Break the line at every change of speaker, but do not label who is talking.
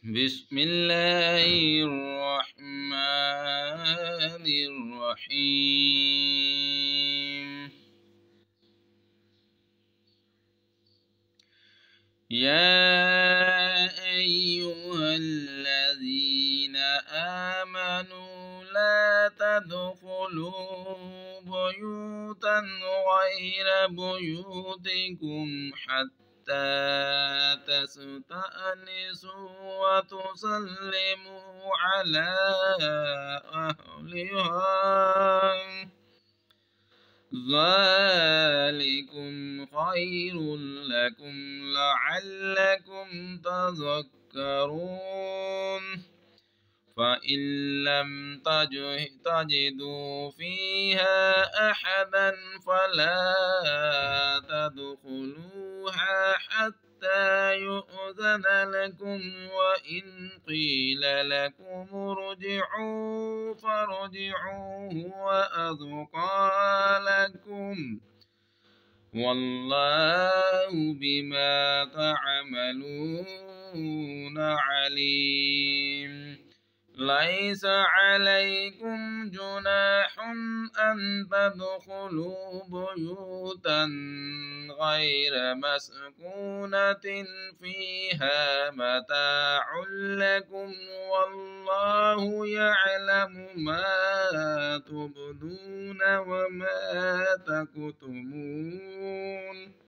بسم الله الرحمن الرحيم. يا أيها الذين آمنوا لا تدخلوا بيوتا غير بيوتكم حتى تستأنسوا وتسلموا على أهلها ذلكم خير لكم لعلكم تذكرون. فإن لم تجدوا فيها أحدا فلا تدخلوها حتى يؤذن لكم، وإن قيل لكم ارجعوا فارجعوا هو أزكى لكم، والله بما تعملون عليم. ليس عليكم جناح أن تدخلوا بيوتا غير مسكونة فيها متاع لكم، والله يعلم ما تبدون وما تكتمون.